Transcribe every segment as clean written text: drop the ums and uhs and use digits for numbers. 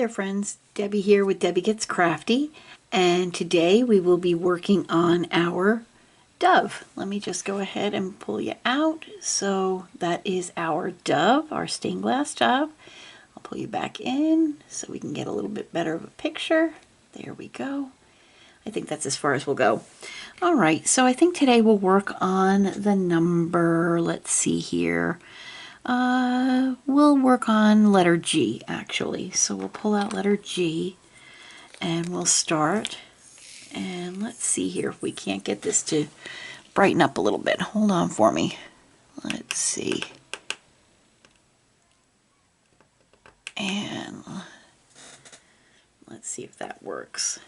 there friends, Debbie here with Debbie Gets Crafty, and today we will be working on our dove. Let me just go ahead and pull you out. So that is our dove, our stained glass dove. I'll pull you back in so we can get a little bit better of a picture. There we go. I think that's as far as we'll go. All right, so I think today we'll work on the number, let's see here. We'll work on letter G actually. So we'll pull out letter G and we'll start. And let's see here if we can't get this to brighten up a little bit. Hold on for me. Let's see. And let's see if that works.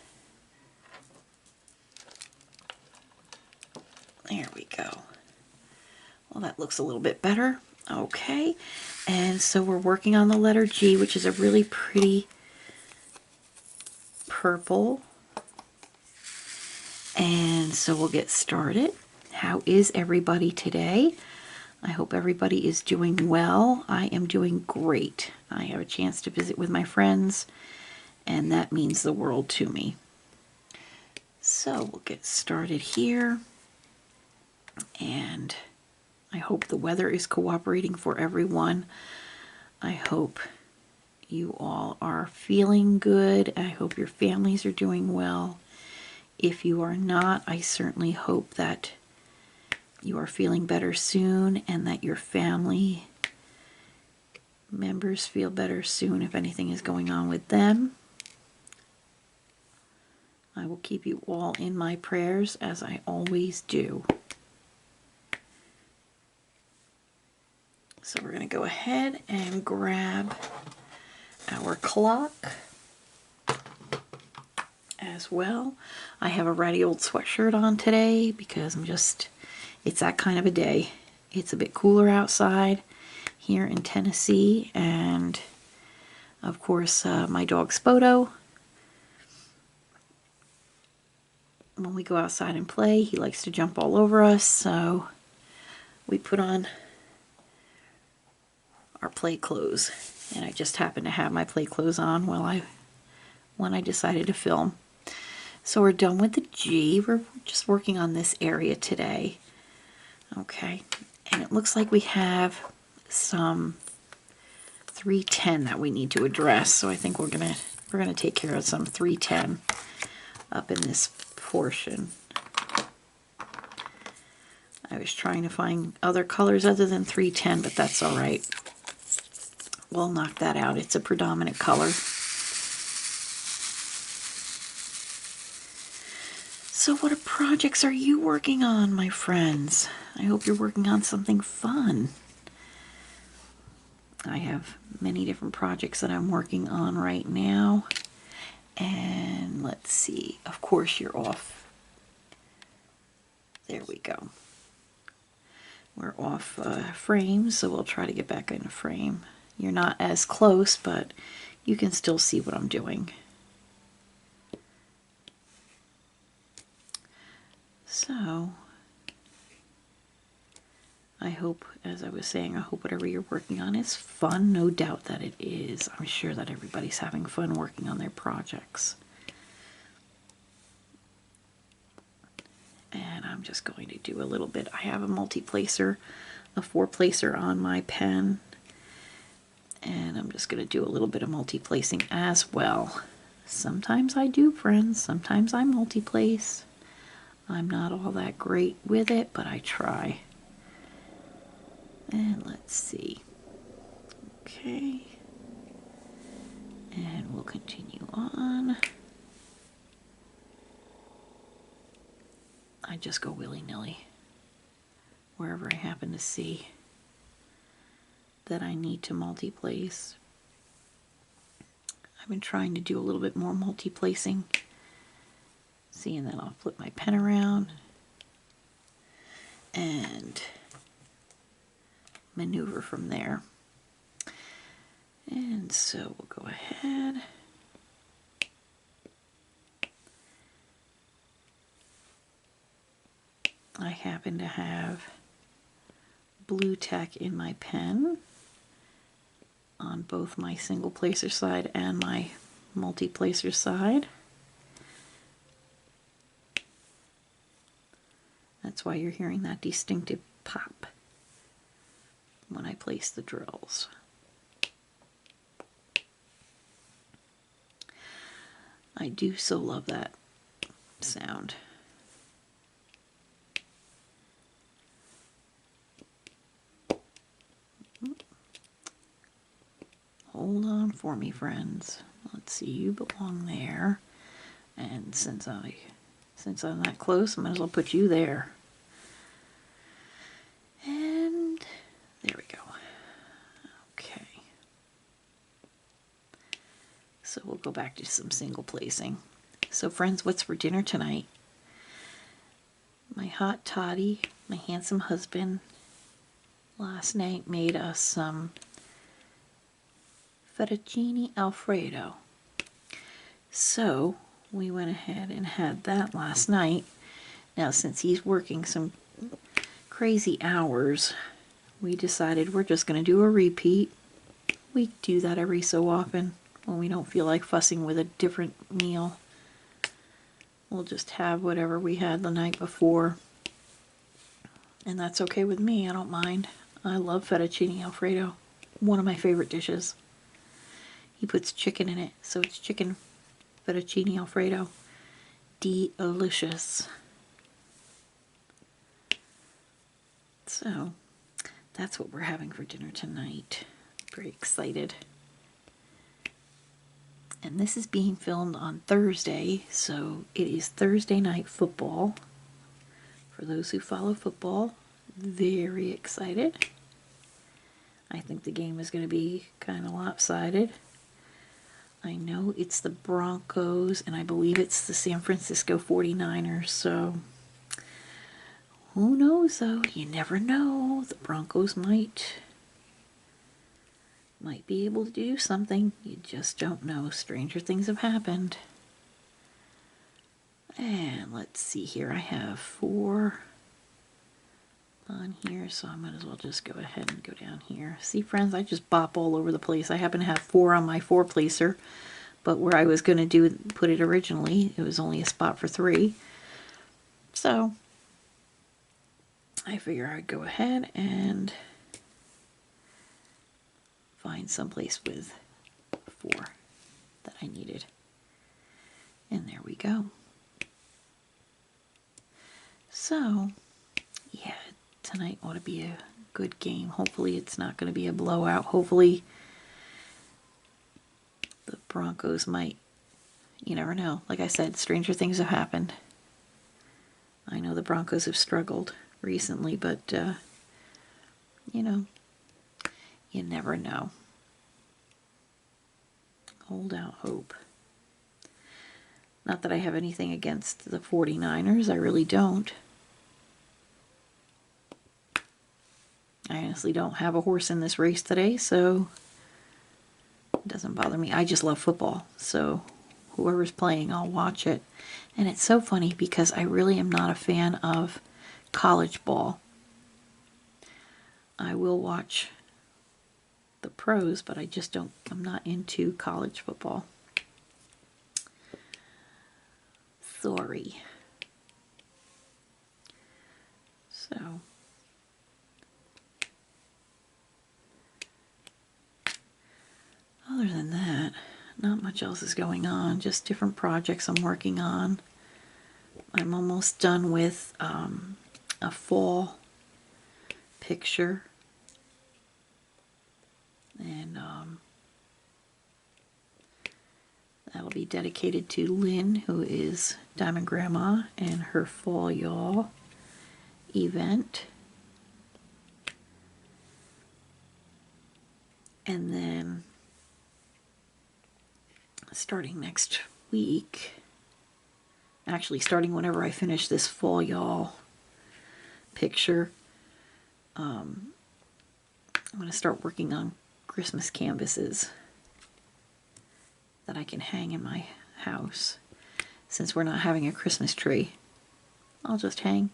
There we go. Well, that looks a little bit better. Okay, and so we're working on the letter G, which is a really pretty purple. And so we'll get started. How is everybody today? I hope everybody is doing well. I am doing great. I have a chance to visit with my friends, and that means the world to me. So we'll get started here. And I hope the weather is cooperating for everyone. I hope you all are feeling good. I hope your families are doing well. If you are not, I certainly hope that you are feeling better soon and that your family members feel better soon if anything is going on with them. I will keep you all in my prayers as I always do. So we're going to go ahead and grab our clock as well. I have a ratty old sweatshirt on today because it's that kind of a day. It's a bit cooler outside here in Tennessee, and of course my dog Spoto, when we go outside and play, he likes to jump all over us, so we put on our play clothes, and I just happened to have my play clothes on when I decided to film. So we're done with the G. We're just working on this area today. Okay, and it looks like we have some 310 that we need to address. So I think we're gonna take care of some 310 up in this portion. I was trying to find other colors other than 310, but that's all right. We'll knock that out. It's a predominant color. So what projects are you working on, my friends? I hope you're working on something fun. I have many different projects that I'm working on right now. And let's see. Of course you're off. There we go. We're off frame, so we'll try to get back in frame. You're not as close, but you can still see what I'm doing. So, I hope, as I was saying, I hope whatever you're working on is fun. No doubt that it is. I'm sure that everybody's having fun working on their projects. And I'm just going to do a little bit. I have a multi-placer, a 4-placer on my pen. And I'm just going to do a little bit of multi-placing as well. Sometimes I do, friends. Sometimes I multi-place. I'm not all that great with it, but I try. And let's see. Okay. And we'll continue on. I just go willy-nilly wherever I happen to see that I need to multi-place. I've been trying to do a little bit more multi-placing. Seeing that, I'll flip my pen around and maneuver from there. And so we'll go ahead. I happen to have blue tack in my pen on both my single placer side and my multi-placer side. That's why you're hearing that distinctive pop when I place the drills. I do so love that sound. Hold on for me, friends. Let's see, you belong there. And since I'm that close, I might as well put you there. And there we go. Okay. So we'll go back to some single placing. So friends, what's for dinner tonight? My hot toddy, my handsome husband, last night made us some fettuccine alfredo. So we went ahead and had that last night. Now since he's working some crazy hours, we decided we're just going to do a repeat. We do that every so often when we don't feel like fussing with a different meal. We'll just have whatever we had the night before. And that's okay with me, I don't mind. I love fettuccine alfredo, one of my favorite dishes. He puts chicken in it, so it's chicken fettuccine alfredo. Delicious. So that's what we're having for dinner tonight. Very excited. And this is being filmed on Thursday, so it is Thursday night football. For those who follow football, very excited. I think the game is going to be kind of lopsided. I know it's the Broncos, and I believe it's the San Francisco 49ers, so who knows though? You never know. The Broncos might be able to do something. You just don't know. Stranger things have happened. And let's see here. I have 4 on here, so I might as well just go ahead and go down here. See, friends, I just bop all over the place. I happen to have 4 on my 4-placer, but where I was going to put it originally, it was only a spot for 3. So I figure I'd go ahead and find someplace with 4 that I needed. And there we go. So, yeah, tonight ought to be a good game. Hopefully it's not going to be a blowout. Hopefully the Broncos might, you never know. Like I said, stranger things have happened. I know the Broncos have struggled recently, but, you know, you never know. Hold out hope. Not that I have anything against the 49ers. I really don't. I honestly don't have a horse in this race today, so it doesn't bother me. I just love football, so whoever's playing, I'll watch it. And it's so funny because I really am not a fan of college ball. I will watch the pros, but I just don't, I'm not into college football. Sorry. So other than that, not much else is going on, just different projects I'm working on. I'm almost done with a fall picture, and that'll be dedicated to Lynn, who is Diamond Grandma, and her Fall Y'all event. And then starting next week, actually starting whenever I finish this Fall Y'all picture, I'm going to start working on Christmas canvases that I can hang in my house. Since we're not having a Christmas tree, I'll just hang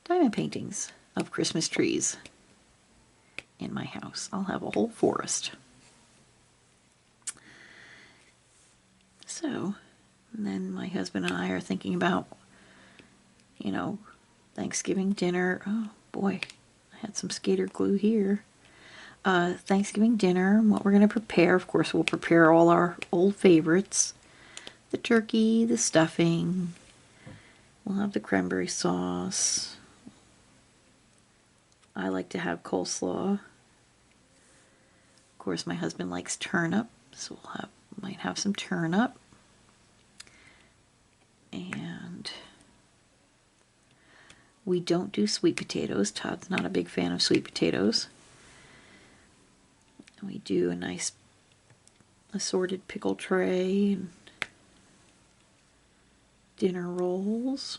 diamond paintings of Christmas trees in my house. I'll have a whole forest. So, and then my husband and I are thinking about, you know, Thanksgiving dinner. Oh boy, I had some skater glue here. Thanksgiving dinner, what we're going to prepare. Of course, we'll prepare all our old favorites. The turkey, the stuffing. We'll have the cranberry sauce. I like to have coleslaw. Of course, my husband likes turnip, so might have some turnip. And we don't do sweet potatoes. Todd's not a big fan of sweet potatoes. We do a nice assorted pickle tray and dinner rolls.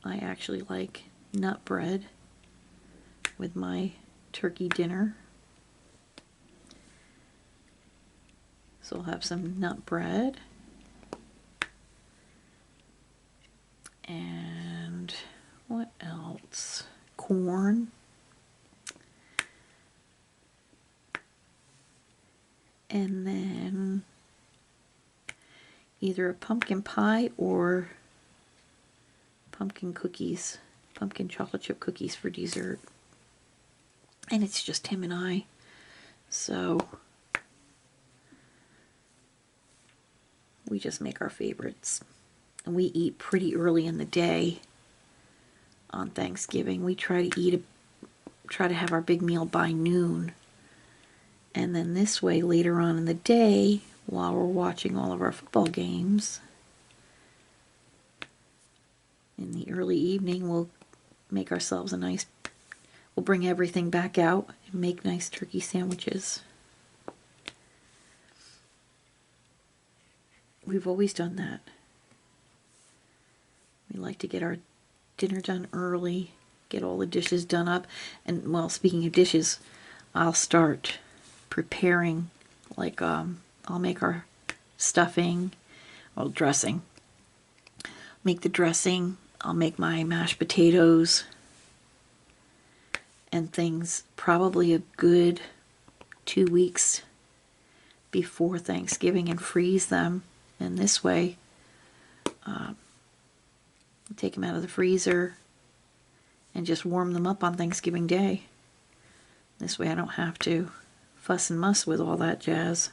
I actually like nut bread with my turkey dinner. So we'll have some nut bread. And what else? Corn. And then either a pumpkin pie or pumpkin cookies, pumpkin chocolate chip cookies for dessert. And it's just him and I. So we just make our favorites. And we eat pretty early in the day on Thanksgiving. We try to have our big meal by noon. And then this way, later on in the day, while we're watching all of our football games, in the early evening, we'll make ourselves we'll bring everything back out and make nice turkey sandwiches. We've always done that. We like to get our dinner done early, get all the dishes done up. And, well, speaking of dishes, I'll start preparing, like, I'll make our stuffing, well, dressing. Make the dressing, I'll make my mashed potatoes and things probably a good 2 weeks before Thanksgiving and freeze them. And this way, take them out of the freezer and just warm them up on Thanksgiving Day. This way I don't have to fuss and muss with all that jazz.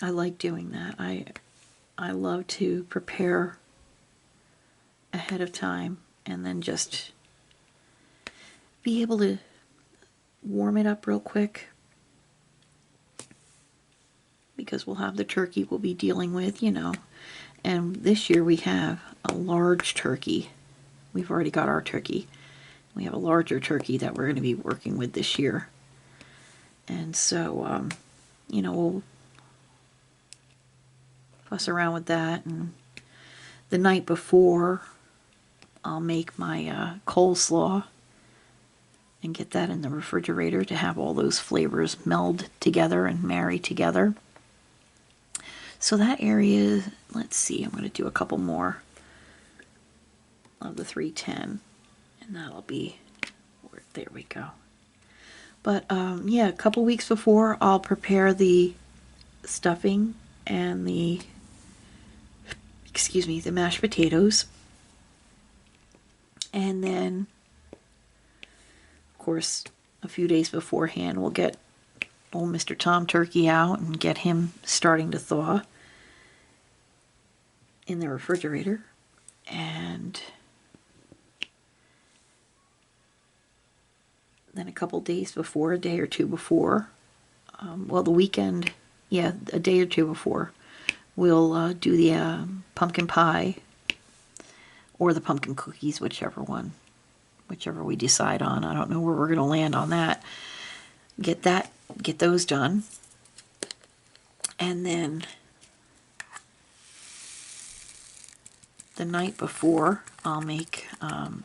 I like doing that. I love to prepare ahead of time and then just be able to warm it up real quick, because we'll have the turkey we'll be dealing with, you know. And this year we have a large turkey. We've already got our turkey. We have a larger turkey that we're going to be working with this year. And so, you know, we'll fuss around with that. And the night before, I'll make my coleslaw and get that in the refrigerator to have all those flavors meld together and marry together. So that area, let's see, I'm going to do a couple more of the 310, and that'll be, there we go. But yeah, a couple weeks before, I'll prepare the stuffing and the mashed potatoes. And then, of course, a few days beforehand, we'll get old Mr. Tom Turkey out and get him starting to thaw in the refrigerator. And then a couple days before, a day or two before, well, the weekend, yeah, a day or two before, we'll do the pumpkin pie or the pumpkin cookies, whichever we decide on. I don't know where we're going to land on that. Get those done. And then the night before, I'll make the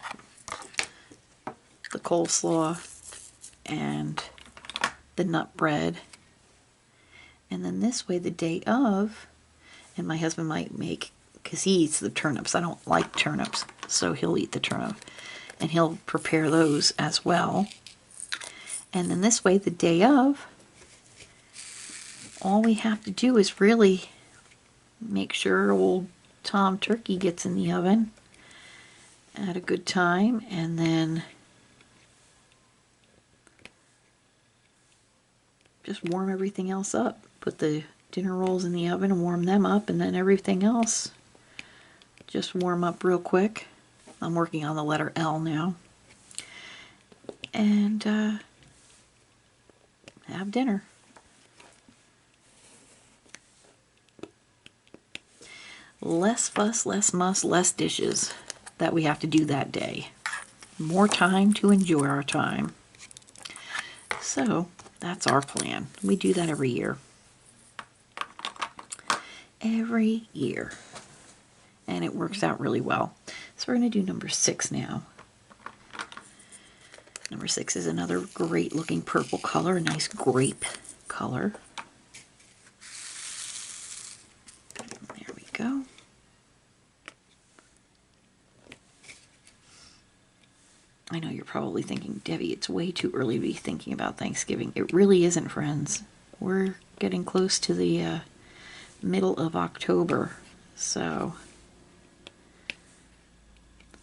coleslaw and the nut bread. And then this way, the day of, and my husband might make, because he eats the turnips. I don't like turnips. so he'll eat the turnip. And he'll prepare those as well. And then this way, the day of, all we have to do is really make sure old Tom Turkey gets in the oven at a good time, and then just warm everything else up. Put the dinner rolls in the oven and warm them up, and then everything else just warm up real quick. I'm working on the letter L now. And have dinner. Less fuss, less muss, less dishes that we have to do that day. More time to enjoy our time. So that's our plan. We do that every year. Every year. And it works out really well. So we're going to do number 6 now. Number 6 is another great looking purple color, a nice grape color. There we go. I know you're probably thinking, Debbie, it's way too early to be thinking about Thanksgiving. It really isn't, friends. We're getting close to the middle of October, so.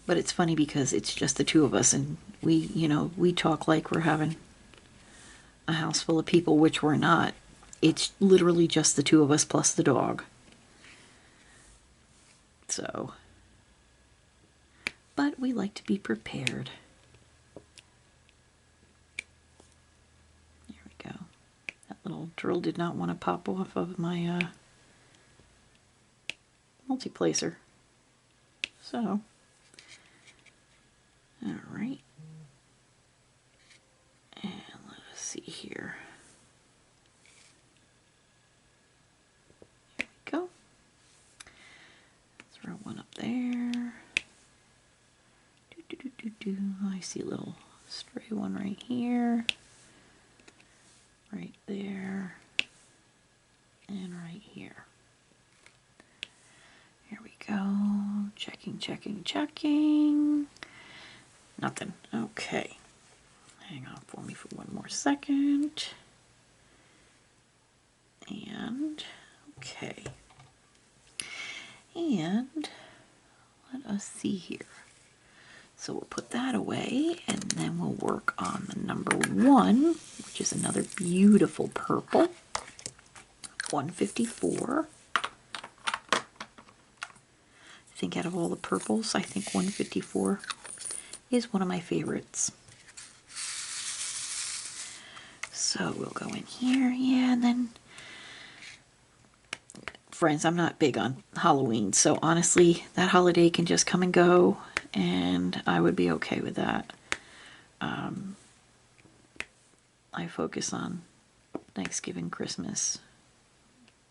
But it's funny because it's just the two of us, and we talk like we're having a house full of people, which we're not. It's literally just the two of us plus the dog. So, but we like to be prepared. There we go. That little drill did not want to pop off of my multiplacer. So, all right. And let us see here. There we go. Throw one up there. I see a little stray one right here. Right there. And right here. Here we go. Checking, checking, checking. Nothing. Okay. Hang on for me for one more second. And, okay. And let us see here. So we'll put that away, and then we'll work on the number 1, which is another beautiful purple. 154. I think out of all the purples, I think 154 is one of my favorites. So we'll go in here, yeah, and then, friends, I'm not big on Halloween, so honestly, that holiday can just come and go, and I would be okay with that. I focus on Thanksgiving, Christmas.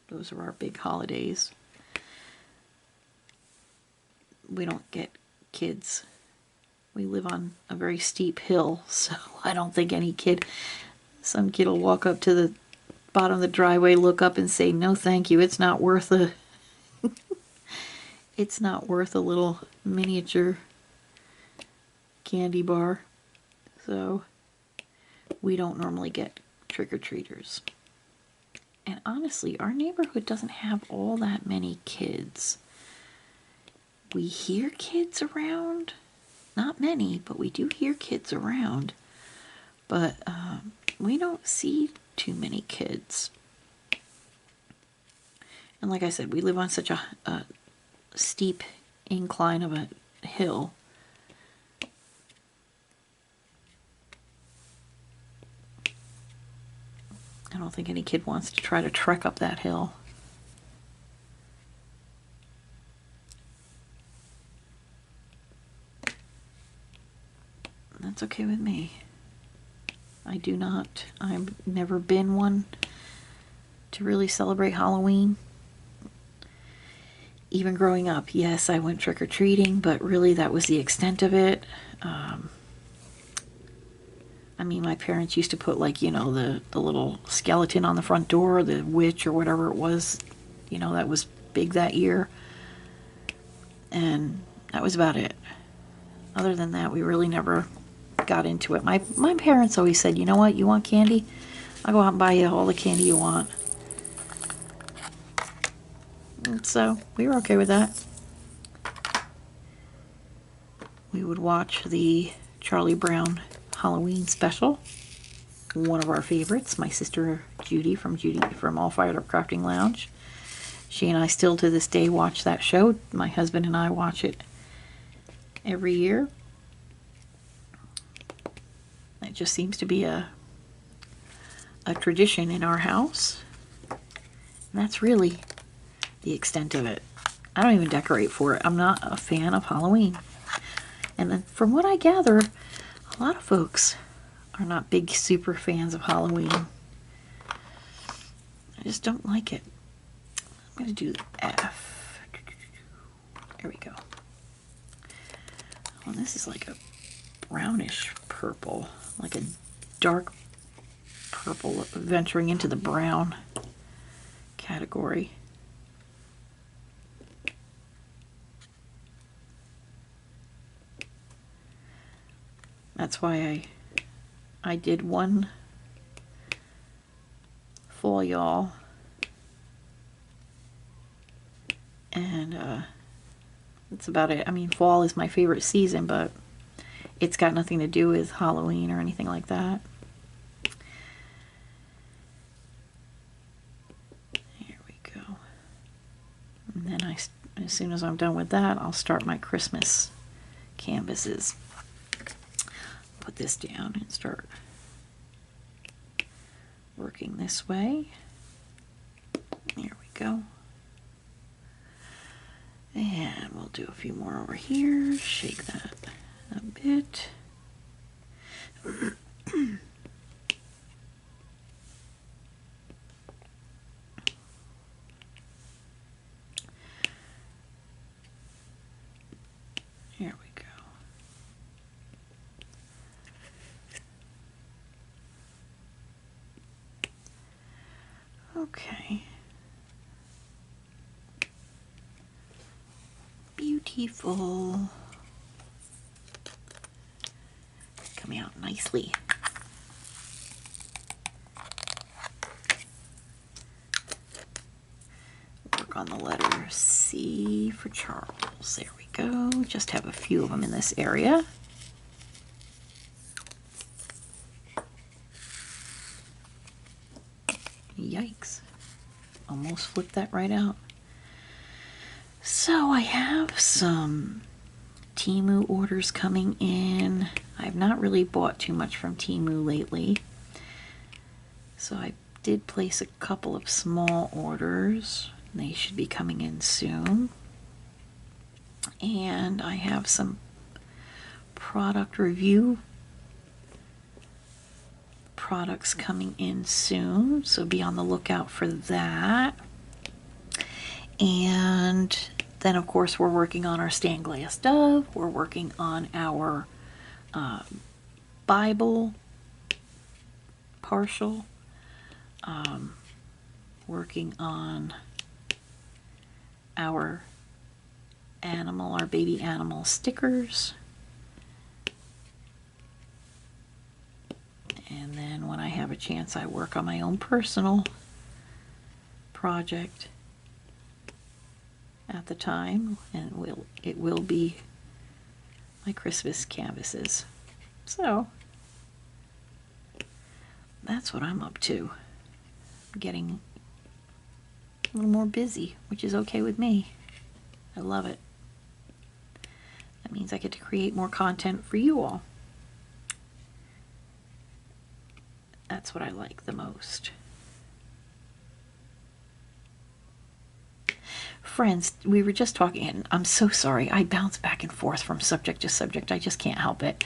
Those are our big holidays. We don't get kids. We live on a very steep hill, so I don't think some kid will walk up to the bottom of the driveway, look up and say, no thank you, it's not worth it's not worth a little miniature candy bar. So we don't normally get trick-or-treaters. And honestly, our neighborhood doesn't have all that many kids. We hear kids around. Not many, but we do hear kids around. But we don't see too many kids. And like I said, we live on such a steep incline of a hill. I don't think any kid wants to try to trek up that hill. That's okay with me. I've never been one to really celebrate Halloween. Even growing up, yes, I went trick-or-treating, but really that was the extent of it. I mean, my parents used to put, like, the little skeleton on the front door, the witch or whatever it was, that was big that year. And that was about it. Other than that, we really never got into it. My parents always said, you know what, you want candy? I'll go out and buy you all the candy you want. And so we were okay with that. We would watch the Charlie Brown Halloween special. One of our favorites, my sister Judy from All Fired Up Crafting Lounge. She and I still to this day watch that show. My husband and I watch it every year. It just seems to be a tradition in our house. And that's really the extent of it. I don't even decorate for it. I'm not a fan of Halloween. And then from what I gather, a lot of folks are not big super fans of Halloween. I just don't like it. I'm going to do the F. There we go. Oh, this is like a brownish purple, like a dark purple venturing into the brown category. That's why I did one fall y'all, and that's about it. I mean, fall is my favorite season, but it's got nothing to do with Halloween or anything like that. Here we go. And then as soon as I'm done with that, I'll start my Christmas canvases. Put this down and start working this way. There we go. And we'll do a few more over here. Shake that a bit. Here we go. Okay. Beautiful. Coming out nicely. Work on the letter C for Charles. There we go. Just have a few of them in this area. Yikes. Almost flipped that right out. So I have some Temu orders coming in. I've not really bought too much from Temu lately. So I did place a couple of small orders. They should be coming in soon. And I have some product review products coming in soon, so be on the lookout for that. And then of course we're working on our stained glass dove. We're working on our Bible partial, working on our baby animal stickers. And then when I have a chance, I work on my own personal project at the time, and it will be my Christmas canvases. So that's what I'm up to. I'm getting a little more busy, which is okay with me. I love it. That means I get to create more content for you all. That's what I like the most. Friends, we were just talking, and I'm so sorry, I bounce back and forth from subject to subject. I just can't help it.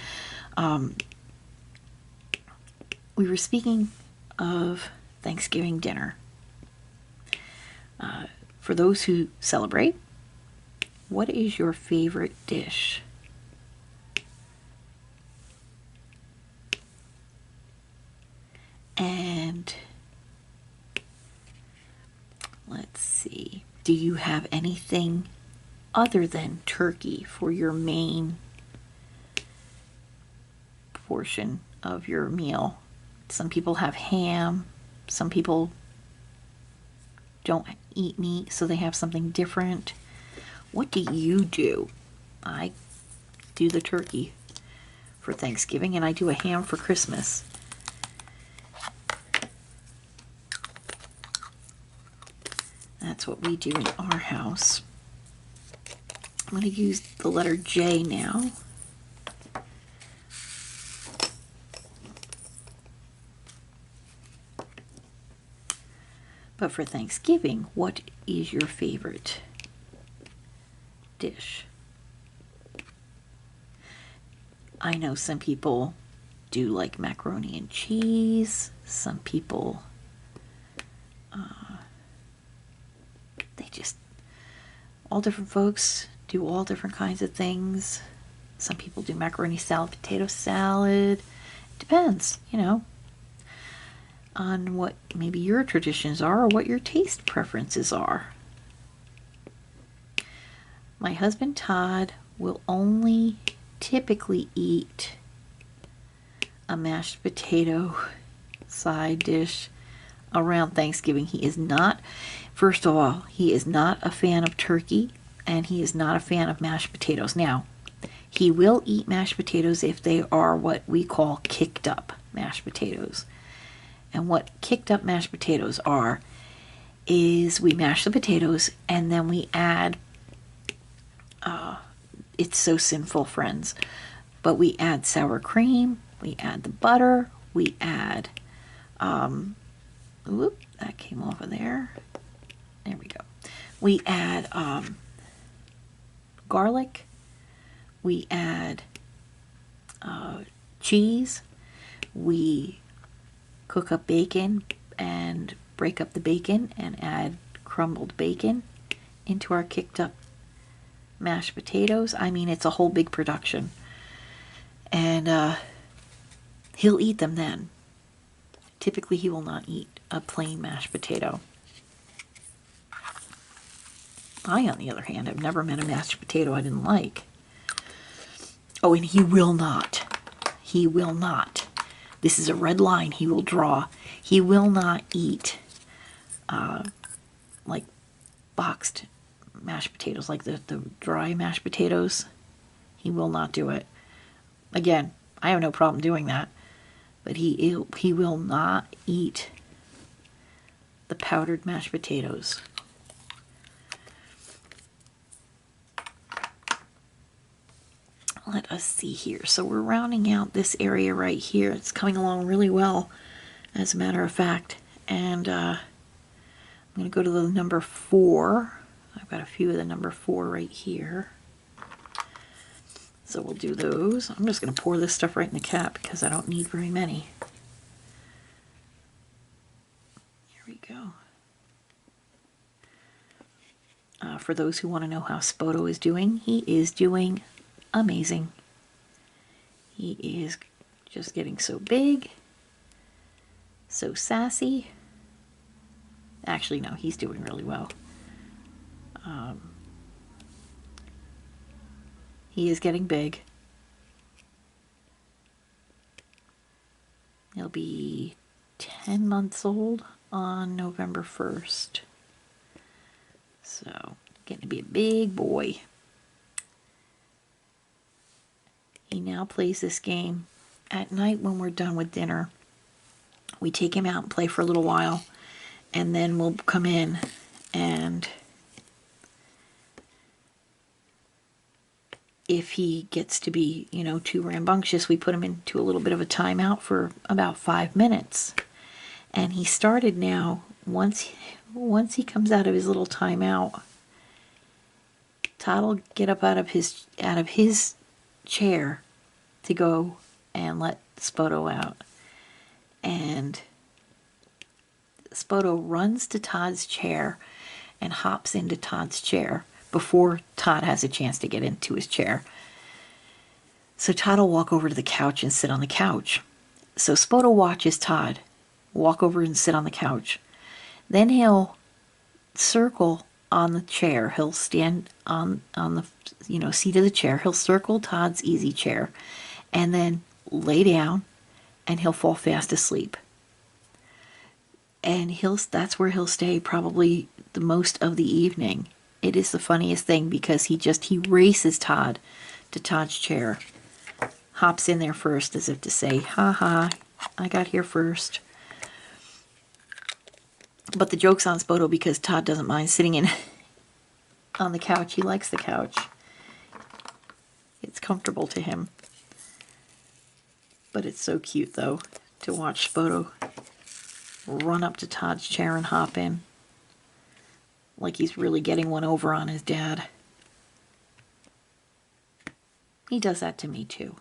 We were speaking of Thanksgiving dinner. For those who celebrate, what is your favorite dish? And let's see, do you have anything other than turkey for your main portion of your meal. Some people have ham. Some people don't eat meat, so they have something different. What do you do? I do the turkey for Thanksgiving, and I do a ham for Christmas. That's what we do in our house. I'm going to use the letter J now. But for Thanksgiving, what is your favorite dish? I know some people do like macaroni and cheese. Some people, all different folks do all different kinds of things. Some people do macaroni salad, potato salad. Depends, on what maybe your traditions are or what your taste preferences are. My husband Todd will only typically eat a mashed potato side dish around Thanksgiving. He is not, first of all, he is not a fan of turkey, and he is not a fan of mashed potatoes. Now, he will eat mashed potatoes if they are what we call kicked up mashed potatoes. And what kicked up mashed potatoes are is we mash the potatoes and then we add, it's so sinful, friends, but we add sour cream, we add the butter, we add, whoop, that came off of there. There we go. We add garlic, we add cheese, we cook up bacon and break up the bacon and add crumbled bacon into our kicked up mashed potatoes. I mean, it's a whole big production. And he'll eat them then. Typically, he will not eat a plain mashed potato. I, on the other hand, have never met a mashed potato I didn't like. Oh, and he will not. He will not. This is a red line he will draw. He will not eat like boxed mashed potatoes, like the dry mashed potatoes. He will not do it. Again, I have no problem doing that, but he will not eat the powdered mashed potatoes. Let us see here. So we're rounding out this area right here. It's coming along really well, as a matter of fact. And I'm going to go to the number 4. I've got a few of the number 4 right here. So we'll do those. I'm just going to pour this stuff right in the cap because I don't need very many. Here we go. For those who want to know how Spoto is doing, he is doing amazing. He is just getting so big, so sassy. Actually, no, he's doing really well. He is getting big. He'll be 10 months old on November 1st. So, getting to be a big boy. He now plays this game at night when we're done with dinner. We take him out and play for a little while, and then we'll come in and if he gets to be, too rambunctious, we put him into a little bit of a timeout for about 5 minutes. And he started now, once he comes out of his little timeout, Todd will get up out of his chair to go and let Spoto out. And Spoto runs to Todd's chair and hops into Todd's chair before Todd has a chance to get into his chair. So Todd will walk over to the couch and sit on the couch. So Spoto watches Todd walk over and sit on the couch. Then he'll circle on the chair. He'll stand on the seat of the chair. He'll circle Todd's easy chair and then lay down and he'll fall fast asleep. And that's where he'll stay probably the most of the evening. It is the funniest thing because he races Todd to Todd's chair. Hops in there first as if to say, ha ha, I got here first. But the joke's on Spoto because Todd doesn't mind sitting in on the couch. He likes the couch. It's comfortable to him. But it's so cute, though, to watch Spoto run up to Todd's chair and hop in. Like he's really getting one over on his dad. He does that to me, too.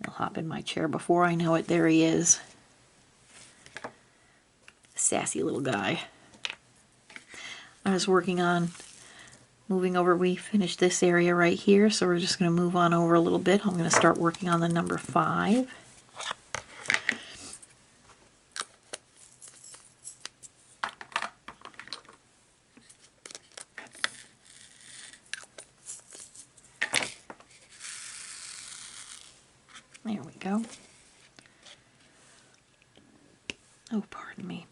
He'll hop in my chair before I know it. There he is. Sassy little guy. I was working on moving over. We finished this area right here, so we're just going to move on over a little bit. I'm going to start working on the number 5. There we go. Oh, pardon me.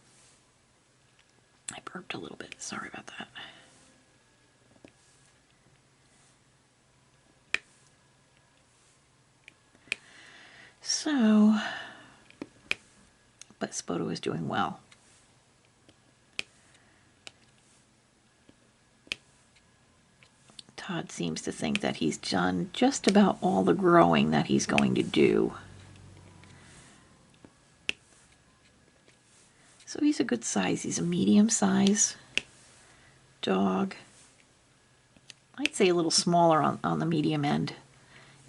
I burped a little bit. Sorry about that. So, but Spoto is doing well. Todd seems to think that he's done just about all the growing that he's going to do. So he's a good size. He's a medium size dog. I'd say a little smaller on the medium end.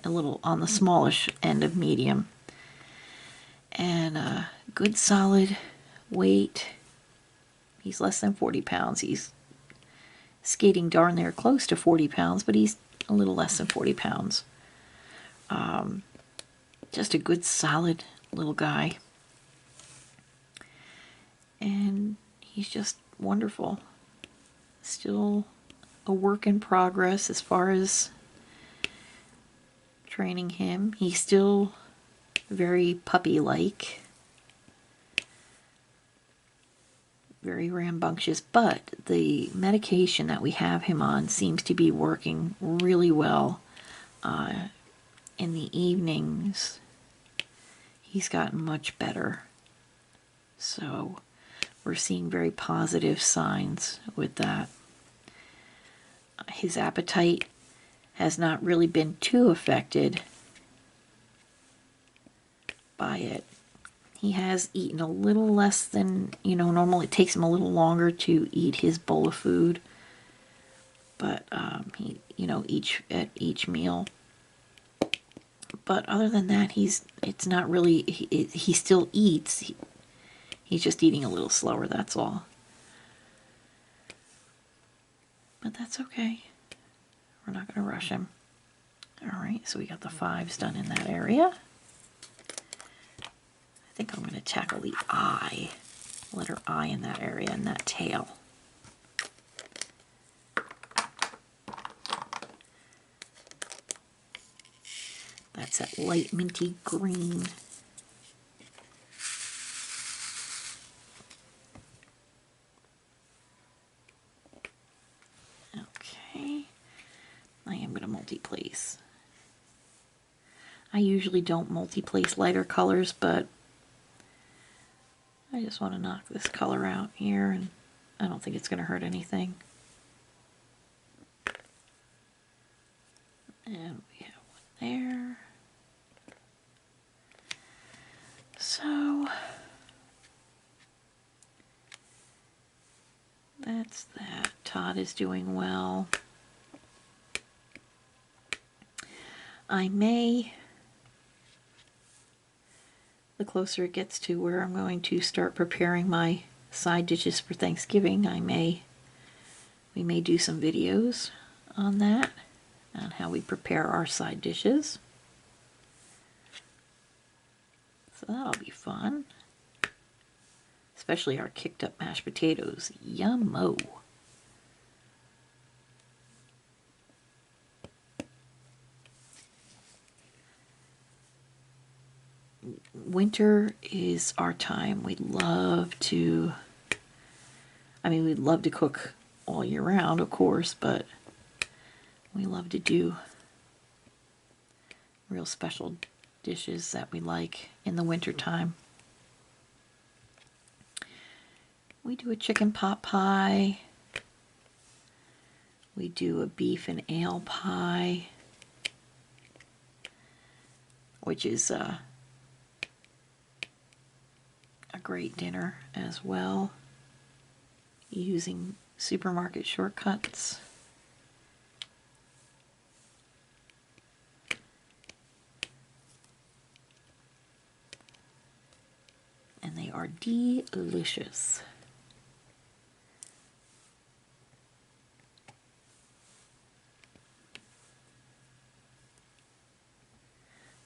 A little on the smallish end of medium. And good solid weight. He's less than 40 pounds. He's skating darn near close to 40 pounds, but he's a little less than 40 pounds. Just a good solid little guy. And he's just wonderful. Still a work in progress as far as training him. He's still very puppy-like, very rambunctious, but the medication that we have him on seems to be working really well. In the evenings, he's gotten much better. So we're seeing very positive signs with that. His appetite has not really been too affected by it. He has eaten a little less than, normally it takes him a little longer to eat his bowl of food. But, each meal. But other than that, it's not really, he still eats. He's just eating a little slower, that's all. But that's okay. We're not going to rush him. Alright, so we got the 5s done in that area. I think I'm going to tackle the eye, letter I in that area, and that tail. That's that light minty green. Okay, I am going to multi-place. I usually don't multi-place lighter colors, but I just want to knock this color out here, and I don't think it's going to hurt anything. And we have one there. So that's that. Todd is doing well. I may, the closer it gets to where I'm going to start preparing my side dishes for Thanksgiving, we may do some videos on that, on how we prepare our side dishes. So that'll be fun. Especially our kicked up mashed potatoes. Yum-mo. winter is our time. We'd love to, we'd love to cook all year round, of course, but we love to do real special dishes that we like in the winter time. We do a chicken pot pie. We do a beef and ale pie, which is a great dinner as well, using supermarket shortcuts. And they are delicious.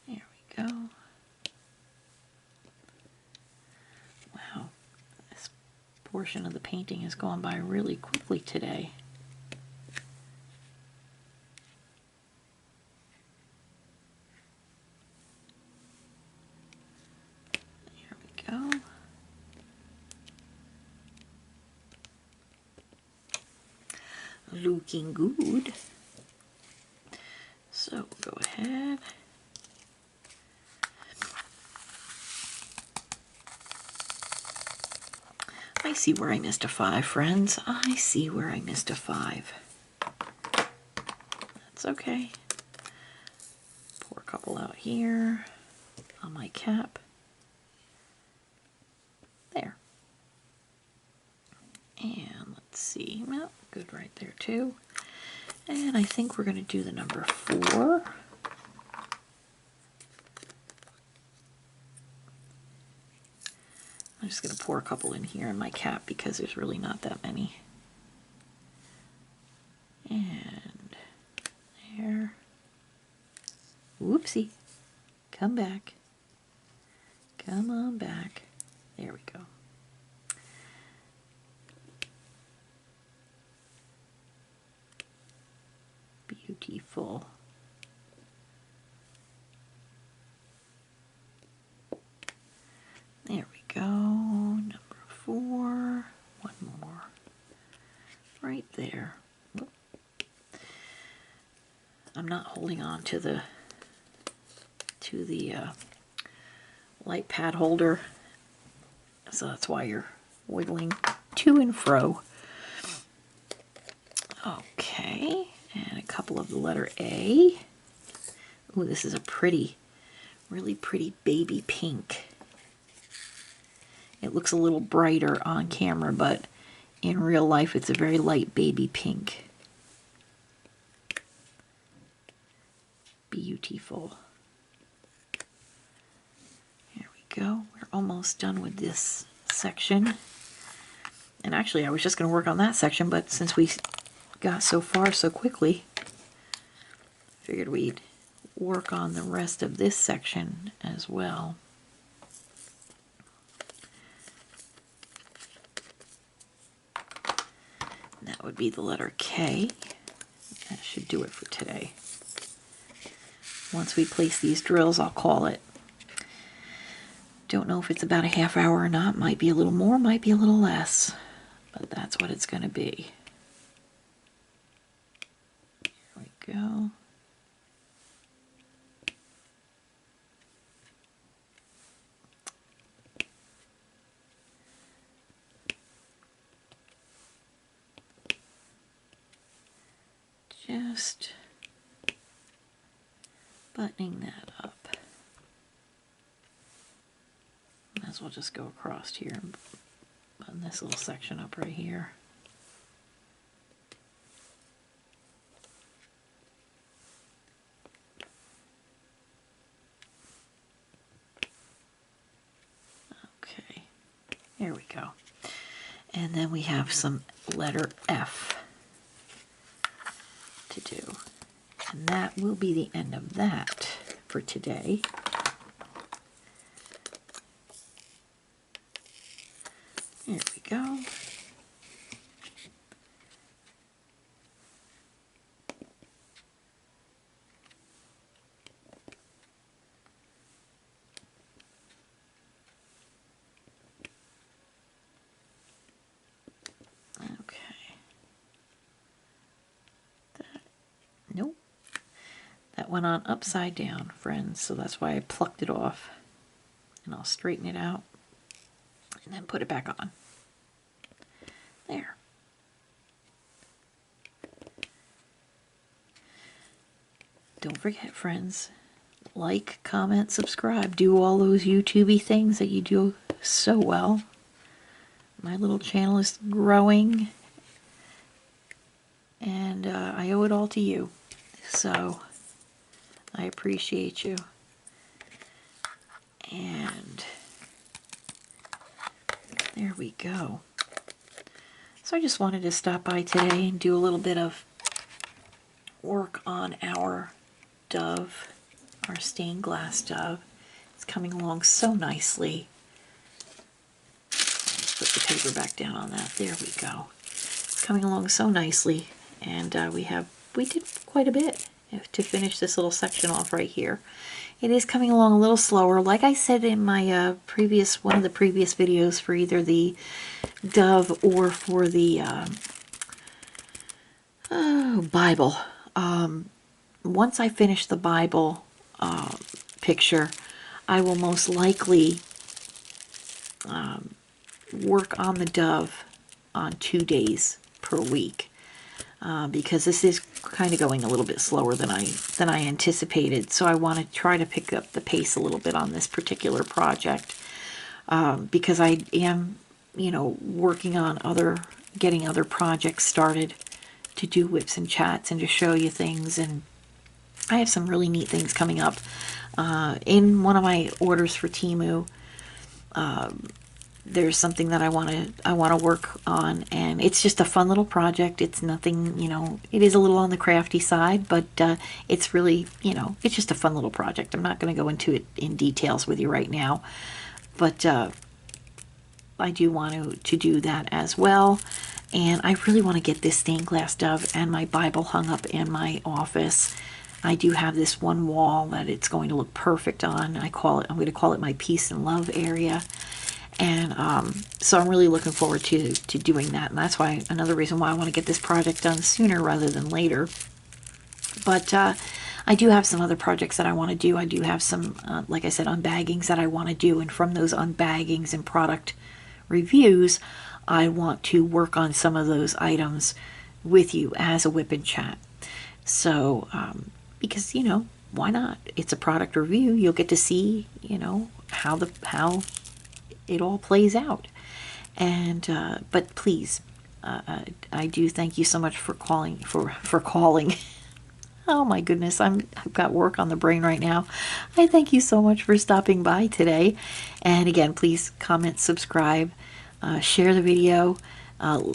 There we go. Wow, this portion of the painting has gone by really quickly today. There we go. Looking good. So go ahead. I see where I missed a 5, friends. I see where I missed a 5. That's okay. Pour a couple out here on my cap. There. And let's see. Well, good right there too. And I think we're going to do the number 4. I'm just going to pour a couple in here in my cap because there's really not that many. And there. Whoopsie. Come back. Come on back. There we go. Beautiful. There we go. Number 4. One more. Right there. Whoop. I'm not holding on to the light pad holder, so that's why you're wiggling to and fro. Okay, and a couple of the letter A. Ooh, this is a pretty, really pretty baby pink. It looks a little brighter on camera, but in real life it's a very light baby pink. Beautiful. There we go. We're almost done with this section. And actually I was just going to work on that section, but since we got so far so quickly, figured we'd work on the rest of this section as well. And that would be the letter K. That should do it for today. Once we place these drills, I'll call it. Don't know if it's about a half hour or not. Might be a little more, might be a little less. But that's what it's going to be. Here we go. Just buttoning that up. Might as well just go across here and button this little section up right here. Okay, there we go. And then we have some letter F to do. And that will be the end of that for today. There we go. that went on upside down, friends, so that's why I plucked it off. And I'll straighten it out and then put it back on. There. Don't forget, friends, like, comment, subscribe. Do all those YouTube-y things that you do so well. My little channel is growing, and I owe it all to you. So I appreciate you. And there we go. So I just wanted to stop by today and do a little bit of work on our dove, our stained glass dove. It's coming along so nicely. Put the paper back down on that. There we go. It's coming along so nicely, and we did quite a bit to finish this little section off right here. It is coming along a little slower, like I said in my one of the previous videos for either the dove or for the Bible. Once I finish the Bible picture, I will most likely work on the dove on 2 days per week, because this is kind of going a little bit slower than I anticipated. So I want to try to pick up the pace a little bit on this particular project, because I am, working on getting other projects started to do whips and chats and to show you things. And I have some really neat things coming up. In one of my orders for Temu, there's something that I want to work on, and it's just a fun little project. It's nothing, it is a little on the crafty side, but it's really, it's just a fun little project. I'm not going to go into it in details with you right now, but I do want to do that as well. And I really want to get this stained glass dove and my Bible hung up in my office. I do have this one wall that it's going to look perfect on. I'm going to call it my peace and love area. And so I'm really looking forward to doing that. And that's why another reason why I want to get this project done sooner rather than later. But I do have some other projects that I want to do. I do have some, like I said, unbaggings that I want to do. And from those unbaggings and product reviews, I want to work on some of those items with you as a whip and chat. So, because, why not? It's a product review. You'll get to see, how it all plays out. And but please, I do thank you so much for calling. Oh my goodness, I've got work on the brain right now. I thank you so much for stopping by today. And again, please comment, subscribe, share the video,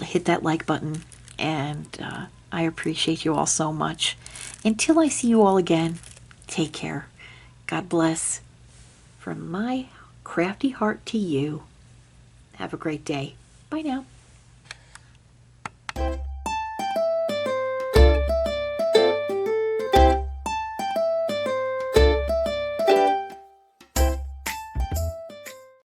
hit that like button, and I appreciate you all so much. Until I see you all again, take care. God bless. From my crafty heart to you. Have a great day. Bye now.